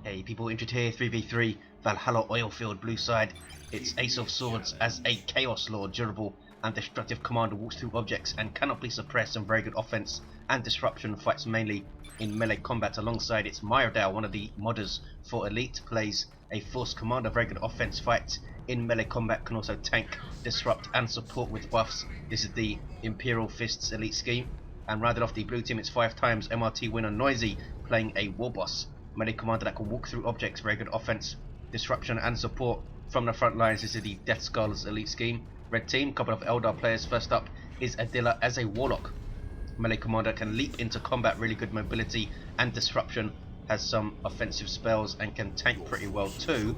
Hey people, Injured here, 3v3, Valhalla Oilfield, blue side. It's Ace of Swords as a Chaos Lord, durable and destructive commander, walks through objects and cannot be suppressed, and very good offense and disruption, fights mainly in melee combat. Alongside it's Myrdal, one of the modders for Elite, plays a Force Commander, very good offense, fights in melee combat, can also tank, disrupt and support with buffs. This is the Imperial Fists Elite scheme. And rounded off the blue team, it's 5 times MRT winner Noisy, playing a Warboss, melee commander that can walk through objects, very good offense, disruption and support from the front lines. This is the Death Skulls Elite scheme. Red team, couple of Eldar players. First up is Adila as a Warlock, melee commander, can leap into combat, really good mobility and disruption, has some offensive spells and can tank pretty well too.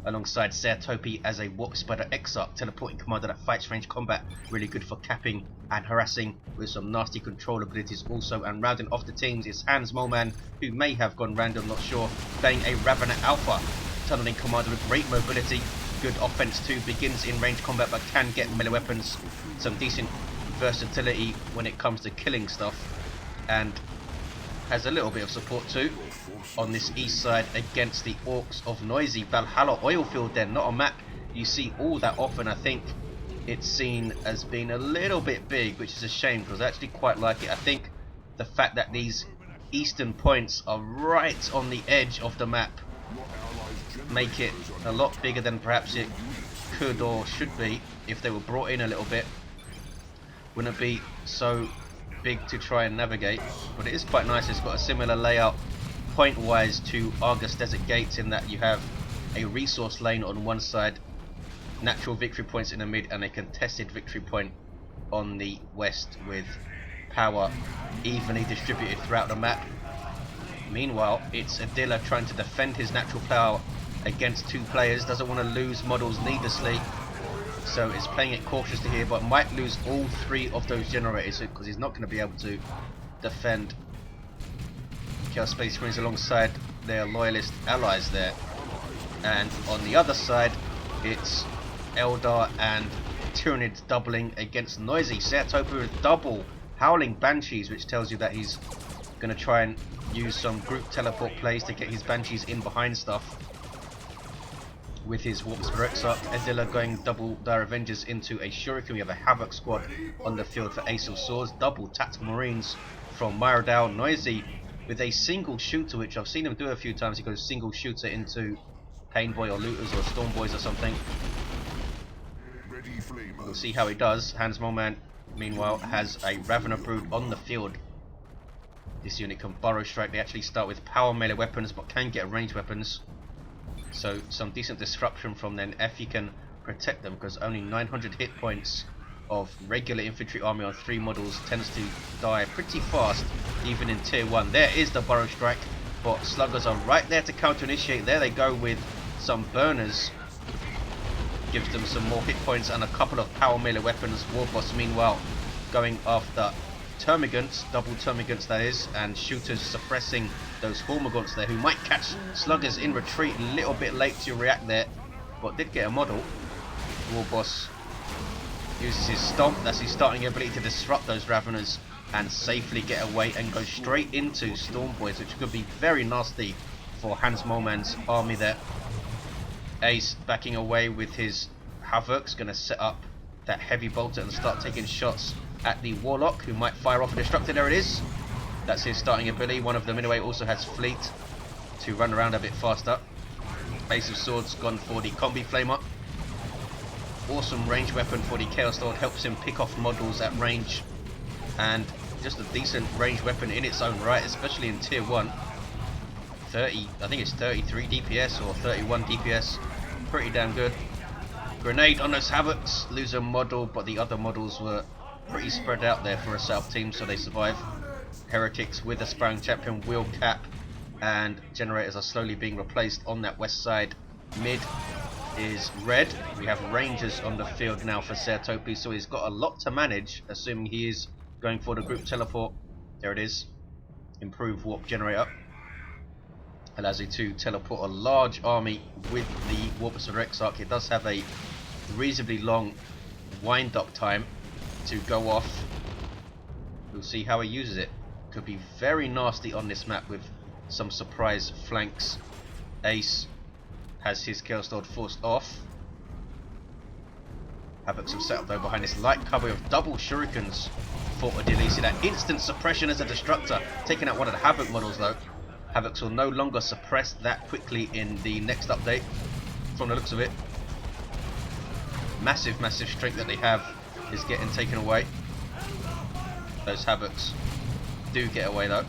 Alongside Topi as a Warp Spider Exarch, teleporting commander that fights range combat, really good for capping and harassing with some nasty control abilities also. And rounding off the teams is HansMoleman, who may have gone random, not sure, playing a Ravener Alpha, tunneling commander with great mobility, good offense too, begins in range combat but can get melee weapons, some decent versatility when it comes to killing stuff, and has a little bit of support too on this east side against the Orks of Noisy. Valhalla Oilfield then, not a map you see all that often. I think it's seen as being a little bit big, which is a shame because I actually quite like it. I think the fact that these eastern points are right on the edge of the map make it a lot bigger than perhaps it could or should be if they were brought in a little bit. Wouldn't be so big to try and navigate, but it is quite nice. It's got a similar layout point wise to Argus Desert Gates in that you have a resource lane on one side, natural victory points in the mid, and a contested victory point on the west, with power evenly distributed throughout the map. Meanwhile, it's Adila trying to defend his natural power against 2 players, doesn't want to lose models needlessly, so it's playing it cautiously here, but might lose all 3 of those generators because he's not going to be able to defend Chaos Space Marines alongside their loyalist allies there. And on the other side, it's Eldar and Tyranids doubling against Noisy. Topi with double Howling Banshees, which tells you that he's going to try and use some group teleport plays to get his Banshees in behind stuff with his Warp Spider Exarch. Adila going double Dire Avengers into a Shuriken. We have a Havoc squad on the field for Ace of Swords, double Tactical Marines from Myrdal. Noisy with a single shooter, which I've seen him do a few times. He goes single shooter into Pain Boy or Looters or Storm Boys or something. We'll see how he does. HansMoleman meanwhile has a Ravener Brood on the field. This unit can burrow strike. They actually start with power melee weapons but can get ranged weapons, so some decent disruption from then if you can protect them, because only 900 hit points of regular infantry army on 3 models tends to die pretty fast even in tier 1. There is the burrow strike, but sluggers are right there to counter initiate. There they go with some burners, gives them some more hit points and a couple of power melee weapons. Warboss meanwhile going after termagants, double termagants that is, and shooters suppressing those Hormagaunts there, who might catch sluggers in retreat. A little bit late to react there, but did get a model. Warboss uses his stomp, that's his starting ability, to disrupt those Raveners and safely get away and go straight into Storm Boys, which could be very nasty for HansMoleman's army there. Ace backing away with his Havocs, going to set up that heavy bolter and start taking shots at the Warlock, who might fire off a destructor. There it is, that's his starting ability. One of them anyway also has fleet to run around a bit faster. Ace of Swords gone for the Combi Flamer. Awesome range weapon for the Chaos Lord, helps him pick off models at range, and just a decent range weapon in its own right, especially in tier 1. 30, I think it's 33 DPS or 31 DPS, pretty damn good. Grenade on those Havocs, lose a model, but the other models were pretty spread out there for a south team, so they survive. Heretics with a Sparring Champion will cap, and generators are slowly being replaced on that west side. Mid is red. We have Rangers on the field now for Topi, so he's got a lot to manage, assuming he is going for the group teleport. There it is, improved warp generator, allows you to teleport a large army with the Warboss or Exarch. It does have a reasonably long wind up time to go off. We'll see how he uses it. Could be very nasty on this map with some surprise flanks Ace has his Chaos Lord forced off. Havoc's have set up though behind this light cover of double shurikens for Adila. You see that instant suppression as a destructor, taking out one of the Havoc models though. Havocs will no longer suppress that quickly in the next update, from the looks of it. Massive strength that they have is getting taken away. Those Havocs do get away though.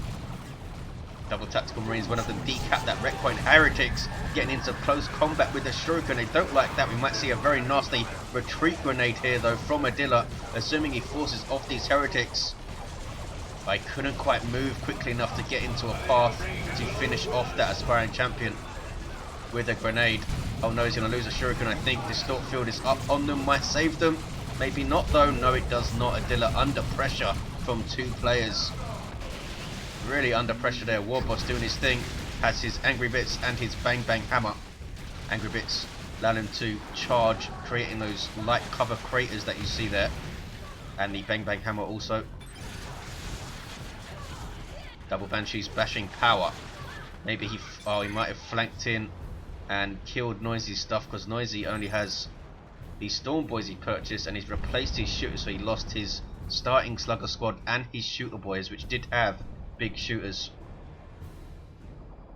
Double Tactical Marines, one of them decap that wreck point. Heretics getting into close combat with the Shuriken. They don't like that. We might see a very nasty retreat grenade here though from Adila, assuming he forces off these Heretics. I couldn't quite move quickly enough to get into a path to finish off that aspiring champion with a grenade. Oh no, he's going to lose a Shuriken, I think. Distort Field is up on them. Might save them. Maybe not though. No, it does not. Adila under pressure from two players. Really under pressure there. Warboss doing his thing. Has his Angry Bits and his Bang Bang Hammer. Angry Bits allow him to charge, creating those light cover craters that you see there. And the Bang Bang Hammer also. Double Banshees bashing power. Maybe he might have flanked in and killed Noisy's stuff, because Noisy only has the Storm Boys he purchased, and he's replaced his shooters, so he lost his starting Slugger squad and his Shooter Boys, which did have big shooters.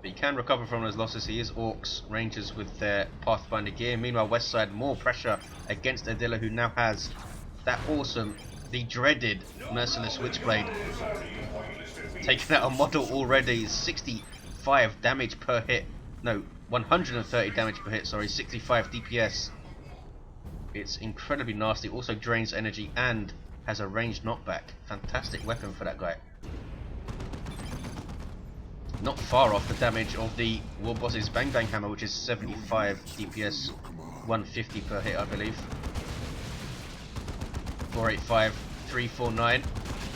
But he can recover from those losses. He is Orks, Rangers with their Pathfinder gear. Meanwhile, west side, more pressure against Adila, who now has that awesome, the dreaded Merciless Witchblade. Taking out a model already. 65 damage per hit. No, 130 damage per hit, sorry, 65 DPS. It's incredibly nasty. Also drains energy and has a ranged knockback. Fantastic weapon for that guy. Not far off the damage of the Warboss's Bang Bang Hammer, which is 75 DPS, 150 per hit, I believe. 485, 349.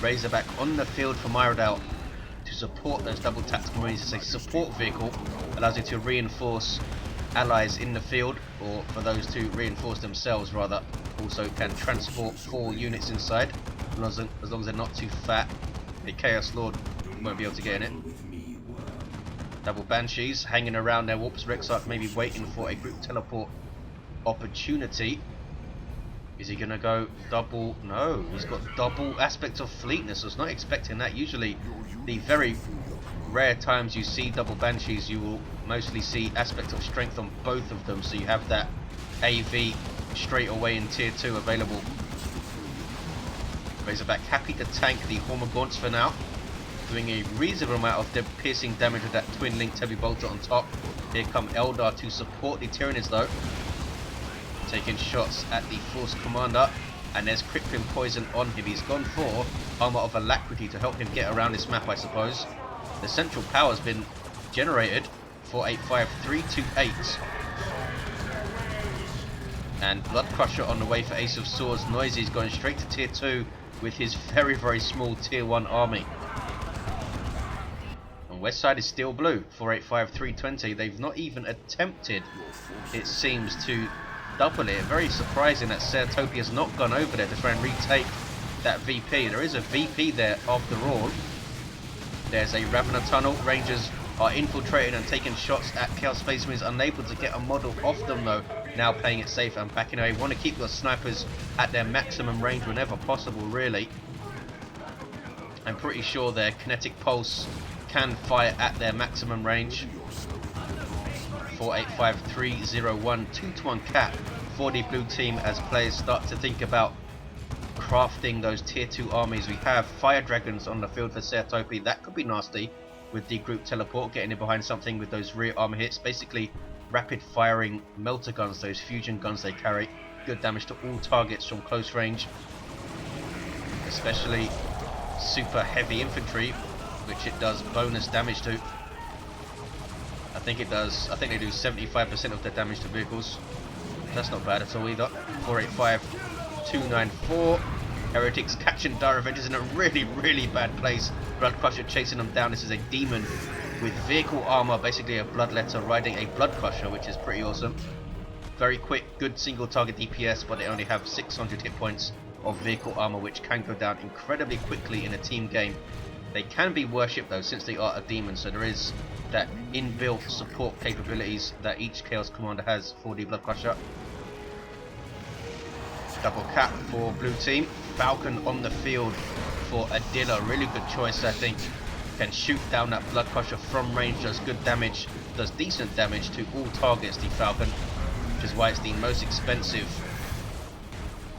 Razorback on the field for Myrdal to support those double tactical marines. It's a support vehicle, allows you to reinforce allies in the field, or for those to reinforce themselves rather. Also can transport 4 units inside, as long as they're not too fat. A Chaos Lord won't be able to get in it. Double Banshees hanging around there. Warps Rexarch maybe waiting for a group teleport opportunity. Is he going to go double? No, he's got double aspect of fleetness. I was not expecting that. Usually, the very rare times you see double Banshees, you will mostly see aspect of strength on both of them. So you have that AV straight away in tier 2 available. Razorback happy to tank the Hormagaunts for now, doing a reasonable amount of piercing damage with that twin linked heavy bolter on top. Here come Eldar to support the Tyranids though, taking shots at the Force Commander, and there's Crippling Poison on him. He's gone for Armor of Alacrity to help him get around this map, I suppose. The central power has been generated. 485328. And Blood Crusher on the way for Ace of Swords. Noisy's going straight to tier 2 with his very small tier 1 army. And west side is still blue. 485320. They've not even attempted, it seems, to double it. Very surprising that Topi has not gone over there to try and retake that VP. There is a VP there after all. There's a Ravener tunnel. Rangers are infiltrating and taking shots at Chaos Space Marines, unable to get a model off them though. Now playing it safe and backing away. Want to keep your snipers at their maximum range whenever possible, really. I'm pretty sure their kinetic pulse can fire at their maximum range. 485301, 2-to-1 cap for the blue team as players start to think about crafting those tier 2 armies. We have Fire Dragons on the field for Topi. That could be nasty with the group teleport, getting in behind something with those rear armor hits. Basically rapid firing melter guns, those fusion guns they carry. Good damage to all targets from close range, especially super heavy infantry, which it does bonus damage to. I think it does. I think they do 75% of their damage to vehicles. That's not bad at all either. 485294. Heretics catching Dire Avengers in a really bad place. Blood Crusher chasing them down. This is a demon with vehicle armor, basically a bloodletter riding a Blood Crusher, which is pretty awesome. Very quick, good single target DPS, but they only have 600 hit points of vehicle armor, which can go down incredibly quickly in a team game. They can be worshipped though, since they are a demon, so there is that inbuilt support capabilities that each Chaos Commander has for the Blood Crusher. Double cap for blue team. Falcon on the field for Adila. Really good choice, I think. Can shoot down that Blood Crusher from range, does good damage, does decent damage to all targets, the Falcon, which is why it's the most expensive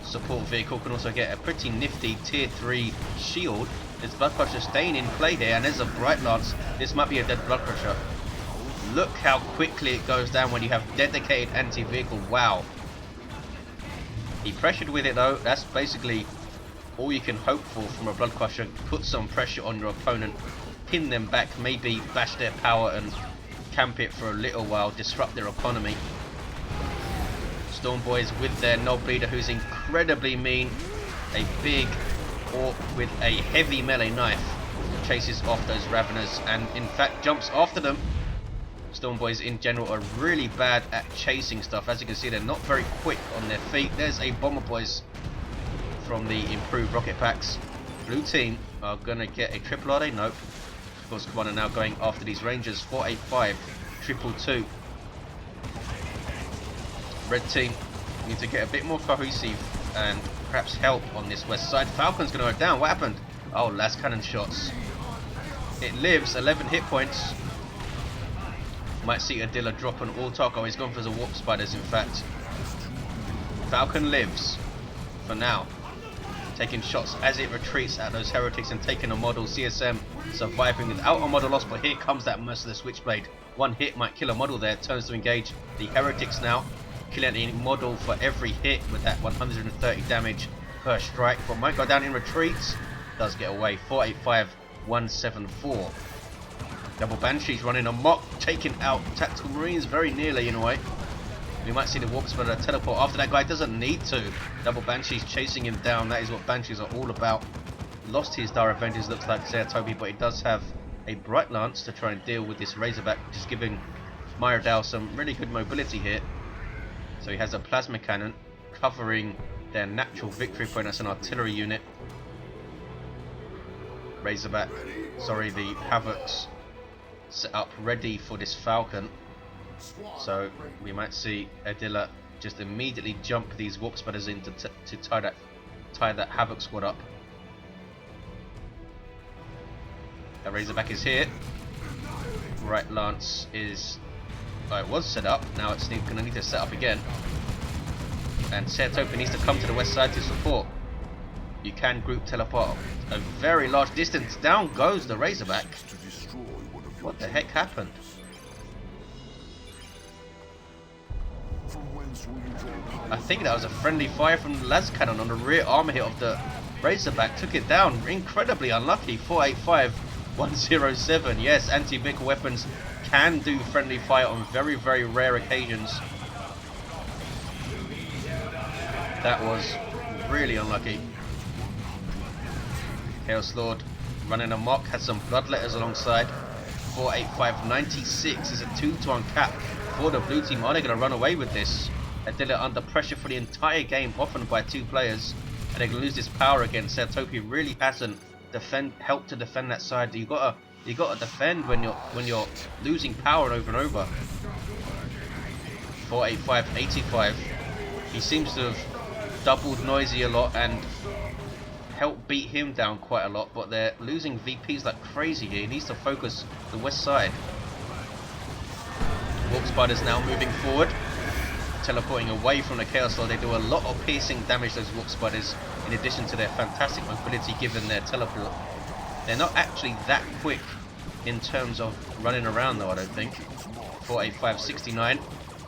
support vehicle. Can also get a pretty nifty tier 3 shield. This Blood Crusher staying in play here, and there's a Bright Lance. This might be a dead Blood Crusher. Look how quickly it goes down when you have dedicated anti-vehicle. Wow. He pressured with it though. That's basically all you can hope for from a Blood Crusher. Put some pressure on your opponent, pin them back, maybe bash their power and camp it for a little while, disrupt their economy. Storm Boys with their Knob Leader, who's incredibly mean. A big Orc with a heavy melee knife chases off those Raveners and in fact jumps after them. Storm Boys in general are really bad at chasing stuff. As you can see, they're not very quick on their feet. There's a Bomber Boys from the improved rocket packs. Blue team are gonna get a triple RD. Nope. Of course, Commander now going after these Rangers. 485 222. Red team need to get a bit more cohesive and perhaps help on this west side. Falcon's gonna go down. What happened? Oh, last cannon shots. It lives. 11 hit points. Might see Adila drop an all-talk. Oh, he's gone for the Warp Spiders, in fact. Falcon lives for now. Taking shots as it retreats at those heretics and taking a model. CSM surviving without a model loss, but here comes that Merciless Switchblade. One hit might kill a model there. Turns to engage the heretics now. Killing a model for every hit with that 130 damage per strike. But might go down in retreats. Does get away. 485 174. Double Banshees running amok, taking out Tactical Marines very nearly in a way. We might see the Warp Spider teleport after that guy. Doesn't need to. Double Banshees chasing him down. That is what Banshees are all about. Lost his Dire Avengers, looks like, Topi, but he does have a Bright Lance to try and deal with this Razorback, which is giving Myrdal some really good mobility here. So he has a Plasma Cannon covering their natural victory point. That's an artillery unit. Razorback, sorry, the Havocs set up ready for this Falcon. So we might see Adila just immediately jump these Warp Spiders in to tie that Havoc squad up. A Razorback is here. Right Lance is... oh, it was set up. Now it's going to need to set up again. And Topi needs to come to the west side to support. You can group teleport a very large distance. Down goes the Razorback. What the heck happened? I think that was a friendly fire from the las cannon on the rear armor hit of the Razorback. Took it down. Incredibly unlucky. 485 107. Yes, anti-vehicle weapons can do friendly fire on very, very rare occasions. That was really unlucky. Chaos Lord running amok. Had some Bloodletters alongside. 485 96 is a 2-to-1 cap for the blue team. Are they going to run away with this? Adila under pressure for the entire game, often by 2 players, and they're going to lose this power again. Topi really hasn't helped to defend that side. You gotta defend when you're losing power over and over. 485 85. He seems to have doubled Noisy a lot and helped beat him down quite a lot, but they're losing VPs like crazy here. He needs to focus the west side. Warp Spiders now moving forward, teleporting away from the Chaos Lord. They do a lot of piercing damage, those Warp Spiders, in addition to their fantastic mobility given their teleport. They're not actually that quick in terms of running around though, I don't think. 485 69.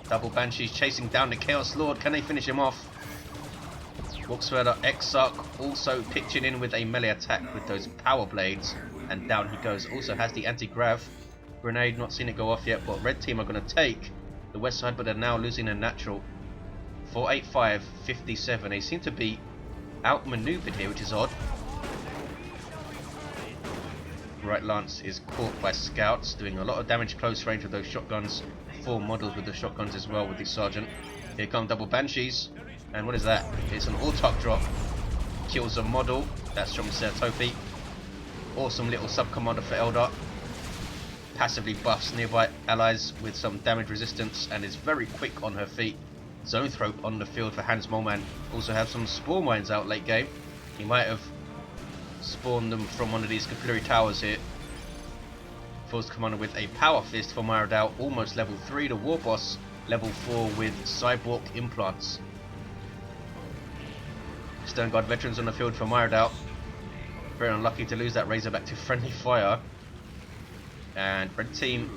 Double Banshees chasing down the Chaos Lord. Can they finish him off? Warpswerder Exarch also pitching in with a melee attack with those power blades, and down he goes. Also has the anti-grav grenade, not seen it go off yet, but red team are going to take the west side, but they're now losing a natural. 485 57. They seem to be outmaneuvered here, which is odd. Right Lance is caught by scouts, doing a lot of damage close range with those shotguns. 4 models with the shotguns as well with the sergeant. Here come double Banshees. And what is that? It's an autark drop. Kills a model. That's from Topi. Awesome little sub-commander for Eldar. Passively buffs nearby allies with some damage resistance and is very quick on her feet. Zoanthrope on the field for HansMoleman. Also have some spore mines out late game. He might have spawned them from one of these capillary towers here. Force commander with a power fist for Myrdal, almost level 3. The Warboss level 4 with cyborg implants. Sternguard veterans on the field for Myrdal. Very unlucky to lose that Razorback to friendly fire. And red team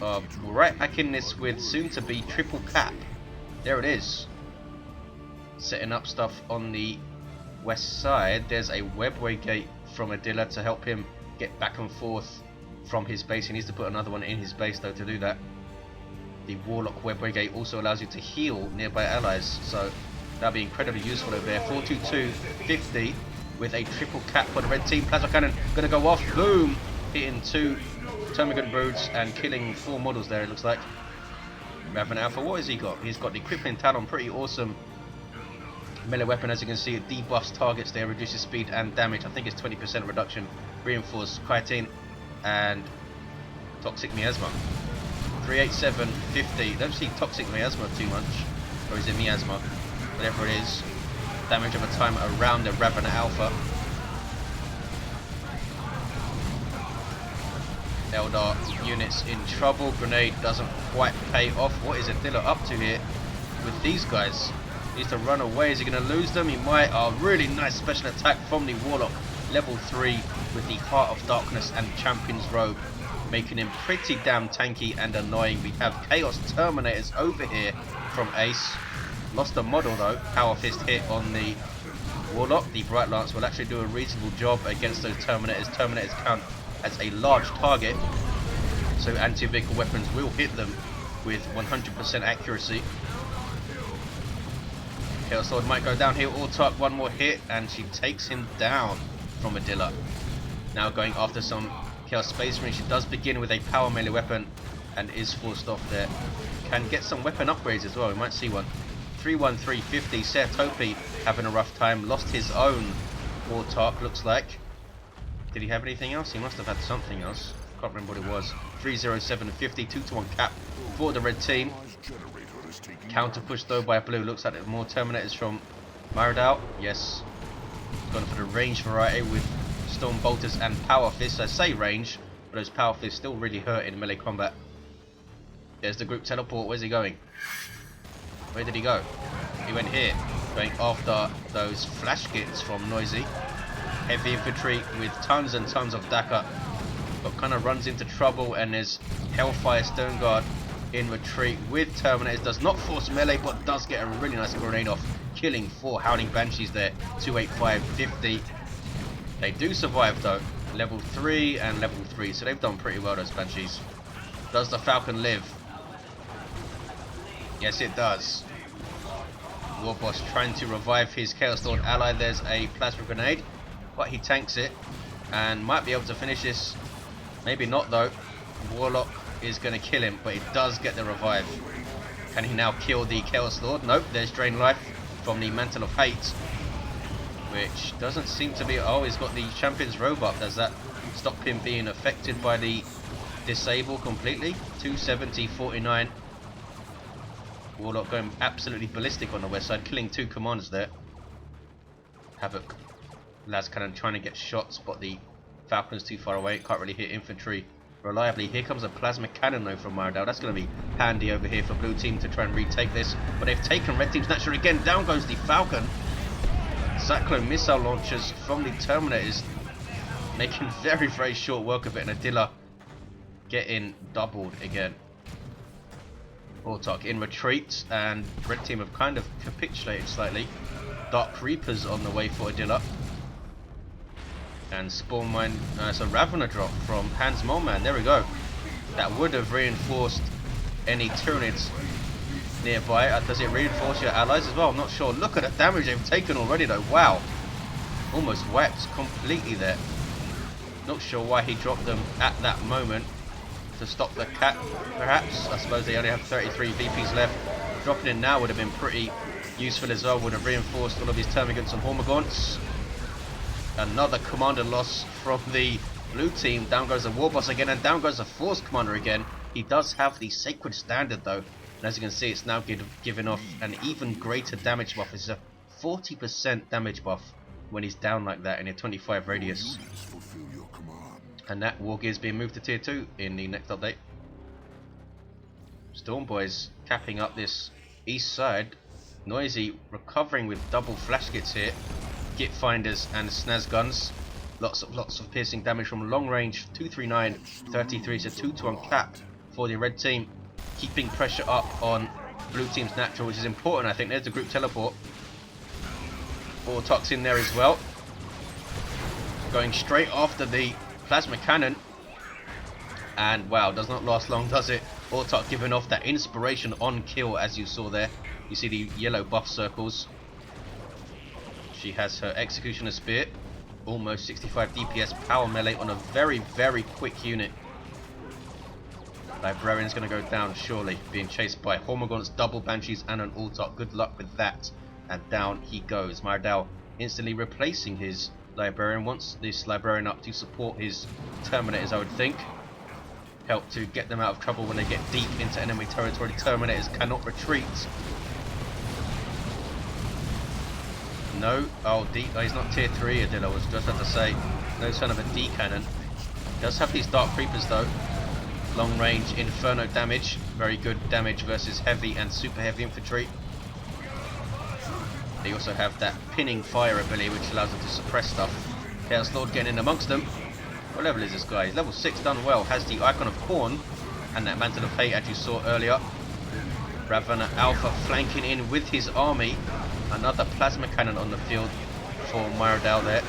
are right back in this with soon to be triple cap. There it is. Setting up stuff on the west side. There's a webway gate from Adila to help him get back and forth from his base. He needs to put another one in his base though to do that. The Warlock webway gate also allows you to heal nearby allies, so that'll be incredibly useful over there. 42250 with a triple cap for the red team. Plasma cannon gonna go off. Boom! Hitting 2 Termagant broods and killing 4 models there, it looks like. Raven Alpha, what has he got? He's got the Crippling Talon, pretty awesome melee weapon. As you can see, it debuffs targets there, reduces speed and damage. I think it's 20% reduction. Reinforced chitin and toxic miasma. 38750. Don't see toxic miasma too much, or is it miasma? Whatever it is. Damage over time around the Raven Alpha. Eldar units in trouble. Grenade doesn't quite pay off. What is Adila up to here with these guys? He needs to run away. Is he going to lose them? He might. Oh, really nice special attack from the Warlock. Level 3 with the Heart of Darkness and Champion's Robe, making him pretty damn tanky and annoying. We have Chaos Terminators over here from Ace. Lost a model though. Power Fist hit on the Warlock. The Bright Lance will actually do a reasonable job against those Terminators. Terminators count as a large target, so anti-vehicle weapons will hit them with 100% accuracy. Chaos Sword might go down here. Autark, one more hit and she takes him down from Adila. Now going after some Chaos Space Marine. She does begin with a power melee weapon and is forced off there. Can get some weapon upgrades as well, we might see one. 31350, Topi having a rough time, lost his own Autark looks like. Did he have anything else? He must have had something else. Can't remember what it was. 30750, 2-to-1 cap for the red team. Counter push though by blue. Looks like more Terminators from Myrdal. Yes. Gone for the range variety with Storm Bolters and Power Fists. I say range, but those Power Fists still really hurt in melee combat. There's the group teleport. Where's he going? Where did he go? He went here. Going after those flash kits from Noisy. Heavy infantry with tons and tons of Daka, but kind of runs into trouble, and there's Hellfire Sternguard in retreat with Terminators. Does not force melee, but does get a really nice grenade off, killing 4 Howling Banshees there. 28550. They do survive though, level 3 and level 3, so they've done pretty well, those Banshees. Does the Falcon live? Yes, it does. Warboss trying to revive his Chaos Lord ally. There's a plasma grenade, but he tanks it and might be able to finish this. Maybe not though. Warlock is going to kill him, but he does get the revive. Can he now kill the Chaos Lord? Nope, there's Drain Life from the Mantle of Hate, which doesn't seem to be... Oh, he's got the Champion's Robe up. Does that stop him being affected by the disable completely? 270-49. Warlock going absolutely ballistic on the west side, killing 2 commanders there. Havoc Las Cannon trying to get shots, but the Falcon's too far away. Can't really hit infantry reliably. Here comes a plasma cannon though from Myrdal. That's going to be handy over here for blue team to try and retake this. But they've taken red team's natural again. Down goes the Falcon. Cyclone missile launchers from the Terminators, making very, very short work of it. And Adila getting doubled again. Autark in retreat, and red team have kind of capitulated slightly. Dark Reapers on the way for Adila. And spawn mine, so Ravener drop from HansMoleman. There we go. That would have reinforced any Tyranids nearby. Does it reinforce your allies as well? I'm not sure. Look at the damage they've taken already though. Wow. Almost wiped completely there. Not sure why he dropped them at that moment. To stop the cat, perhaps. I suppose they only have 33 VPs left. Dropping in now would have been pretty useful as well. Would have reinforced all of his Termagants and Hormagaunts. Another commander loss from the blue team. Down goes the Warboss again, and down goes the Force Commander again. He does have the Sacred Standard though, and as you can see, it's now giving off an even greater damage buff. It's a 40% damage buff when he's down like that in a 25 radius. And that war gear is being moved to tier 2 in the next update. Storm Boys capping up this east side. Noisy recovering with double flash kits here. Git finders and snaz guns. Lots of piercing damage from long range. 239, 33, so 2 on cap for the red team. Keeping pressure up on blue team's natural, which is important. I think there's a group teleport. Orks in there as well. Going straight after the plasma cannon. And wow, does not last long, does it? Orks giving off that inspiration on kill, as you saw there. You see the yellow buff circles. She has her Executioner Spear. Almost 65 DPS power melee on a very, very quick unit. Librarian's going to go down surely, being chased by Hormagaunts, double Banshees and an Orks. Good luck with that. And down he goes. Myrdal instantly replacing his Librarian. Wants this Librarian up to support his Terminators, I would think. Help to get them out of trouble when they get deep into enemy territory. Terminators cannot retreat. No, oh, he's not tier 3, Adila was just about to say. No son of a D cannon. Does have these Dark Creepers though. Long range Inferno damage. Very good damage versus heavy and super heavy infantry. They also have that pinning fire ability which allows them to suppress stuff. Chaos Lord getting in amongst them. What level is this guy? He's level 6, done well. Has the Icon of Corn and that Mantle of Fate as you saw earlier. Ravana Alpha flanking in with his army. Another plasma cannon on the field for Myrdal there.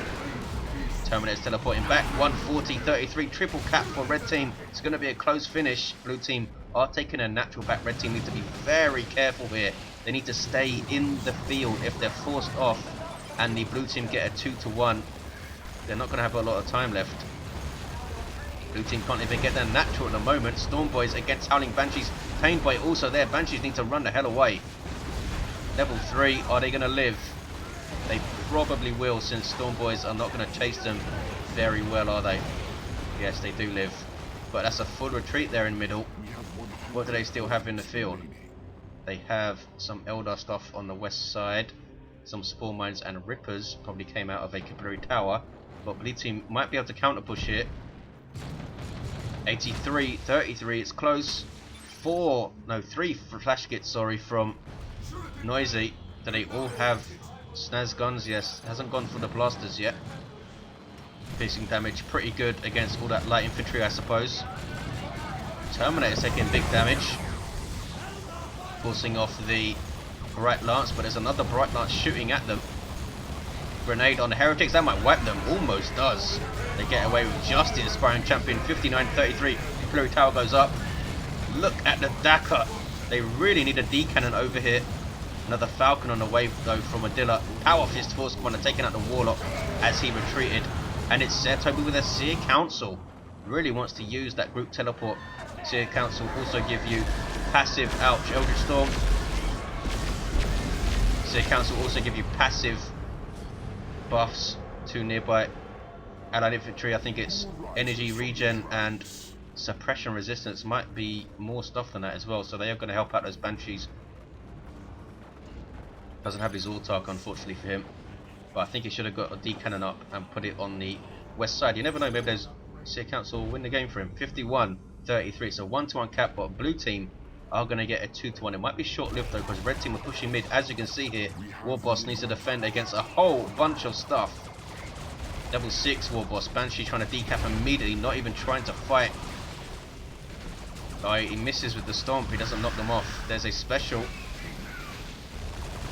Terminator's teleporting back. 140, 33, triple cap for red team. It's going to be a close finish. Blue team are taking a natural back. Red team need to be very careful here. They need to stay in the field. If they're forced off and the blue team get a 2-1, they're not going to have a lot of time left. Blue team can't even get their natural at the moment. Storm Boys against Howling Banshees. Pain Boy also there. Banshees need to run the hell away. Level 3, are they going to live? They probably will, since Storm Boys are not going to chase them very well, are they? Yes, they do live. But that's a full retreat there in middle. What do they still have in the field? They have some Eldar stuff on the west side. Some Spawn Mines and Rippers probably came out of a Capillary Tower. But Blue Team might be able to counter push here. 83, 33, it's close. 3 flash kits, sorry, from Noisy. Do they all have snaz guns? Yes, hasn't gone for the blasters yet. Piercing damage pretty good against all that light infantry, I suppose. Terminator's taking big damage, forcing off the Bright Lance, but there's another Bright Lance shooting at them. Grenade on the Heretics, that might wipe them. Almost does. They get away with just the Inspiring Champion. 59-33. Capillary Tower goes up. Look at the Dakar. They really need a D cannon over here. Another Falcon on the wave though from Adila. Power Fist Force Commander taking out the Warlock as he retreated. And it's Topi with a Seer Council. Really wants to use that group teleport. Seer Council also give you passive, ouch, Eldritch Storm. Seer Council also give you passive buffs to nearby allied infantry. I think it's energy regen and suppression resistance. Might be more stuff than that as well, so they are going to help out those Banshees. Doesn't have his Orks, unfortunately for him, but I think he should have got a D cannon up and put it on the west side. You never know, maybe there's Seer Council will win the game for him. 51-33, so 1-1 cap, but blue team are going to get a 2-1. It might be short-lived though, because red team are pushing mid. As you can see here, Warboss needs to defend against a whole bunch of stuff. Level 6 Warboss, Banshee trying to decap immediately, not even trying to fight. He misses with the stomp, he doesn't knock them off. There's a special.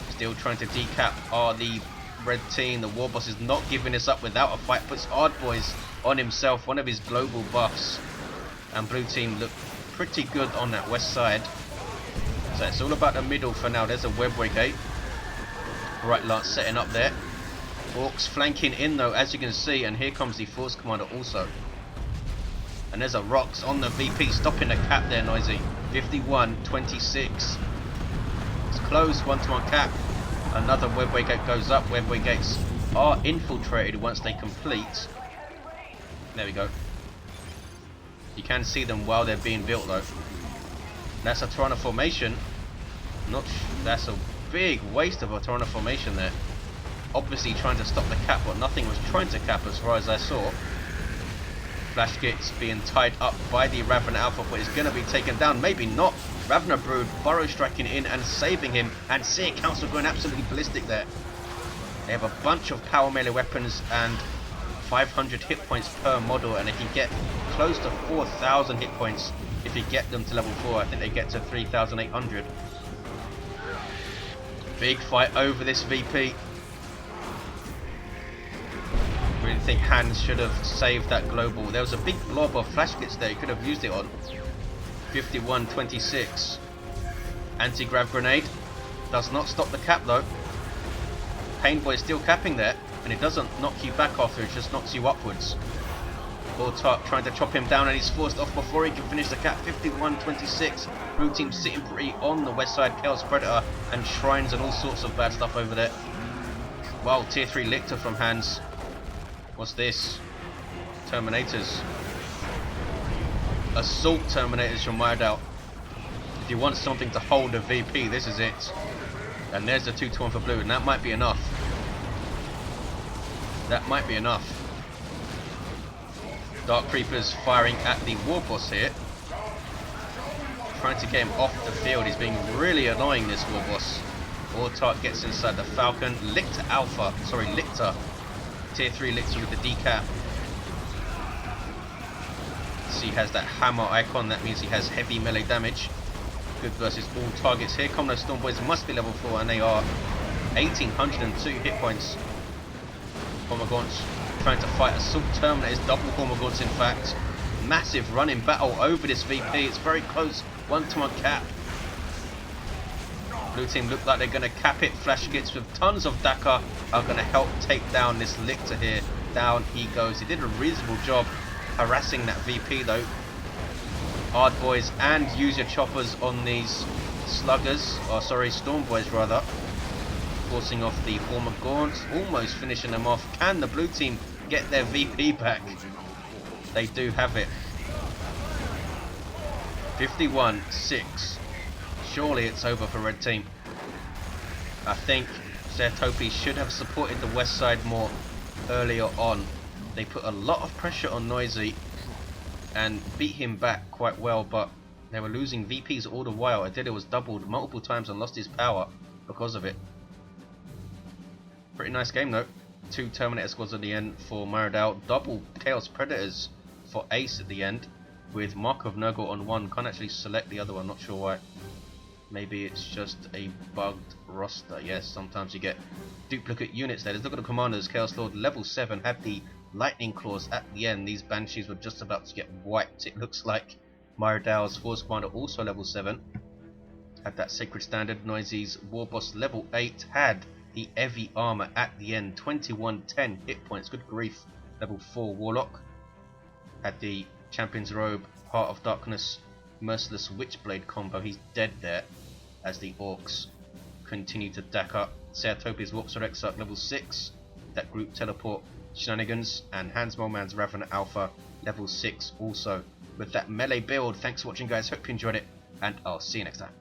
Still trying to decap the red team. The Warboss is not giving this up without a fight. Puts Hard Boys on himself, one of his global buffs. And blue team look pretty good on that west side. So it's all about the middle for now. There's a Webway gate. Bright Lance setting up there. Orks flanking in though, as you can see, and here comes the Force Commander also. And there's a Rocks on the VP, stopping the cap there, Noisy. 51-26. It's close, 1-1 cap. Another Webway gate goes up. Webway gates are infiltrated once they complete. There we go. You can see them while they're being built though. That's a Tyranids formation. That's a big waste of a Tyranids formation there. Obviously trying to stop the cap, but nothing was trying to cap as far as I saw. Flash Gits being tied up by the Ravna Alpha, but is going to be taken down. Maybe not. Ravna Brood burrow striking in and saving him, and Seer Council going absolutely ballistic there. They have a bunch of power melee weapons and 500 hit points per model, and they can get close to 4,000 hit points if you get them to level 4. I think they get to 3,800. Big fight over this VP. Really think Hans should have saved that global. There was a big blob of flash kits there, he could have used it on. 51-26. Anti-grav grenade. Does not stop the cap though. Painboy is still capping there, and it doesn't knock you back after, it just knocks you upwards. Orks trying to chop him down, and he's forced off before he can finish the cap. 51-26. Blue team sitting pretty on the west side. Chaos Predator and Shrines and all sorts of bad stuff over there. Wow, tier 3 Lictor from Hans. What's this? Terminators. Assault Terminators from Myrdal. If you want something to hold a VP, this is it. And there's the 2-1 for blue, and that might be enough. That might be enough. Dark Creepers firing at the Warboss here. Trying to get him off the field. He's being really annoying, this Warboss. Orks gets inside the Falcon. Lictor Alpha. Sorry, Lictor. Tier 3 Lictor with the decap. So he has that hammer icon. That means he has heavy melee damage. Good versus all targets. Here come those Stormboys. Must be level 4, and they are. 1,802 hit points. Hormagaunts trying to fight Assault Terminators. Double Hormagaunts, in fact. Massive running battle over this VP. It's very close. 1-to-1 cap. Blue team look like they're going to cap it. Flash Gits with tons of Dakar are going to help take down this Lictor here. Down he goes. He did a reasonable job harassing that VP though. Hard boys, and use your choppers on these sluggers, or sorry, Stormboys rather. Forcing off the Hormagaunts, almost finishing them off. Can the blue team get their VP back? They do have it. 51-6. Surely it's over for red team. I think Topi should have supported the west side more earlier on. They put a lot of pressure on Noisy and beat him back quite well, but they were losing VPs all the while. Adila was doubled multiple times and lost his power because of it. Pretty nice game though. 2 Terminator squads at the end for Myrdal. Double Chaos Predators for Ace at the end, with Mark of Nurgle on one. Can't actually select the other one, not sure why. Maybe it's just a bugged roster. Yes, sometimes you get duplicate units there. Let's look at the commanders. Chaos Lord level 7 had the lightning claws at the end. These banshees were just about to get wiped, it looks like. Myrdal's force commander also level 7 had that sacred standard. Noisy's Warboss level 8 had the heavy armor at the end. 2110 hit points, good grief. Level 4 Warlock had the champion's robe, Heart of Darkness, merciless witchblade combo. He's dead there as the Orks continue to dack up. Topi's Warps or Exarch level 6, that group teleport shenanigans, and HansMoleman's Ravna Alpha level 6 also with that melee build. Thanks for watching guys, hope you enjoyed it, and I'll see you next time.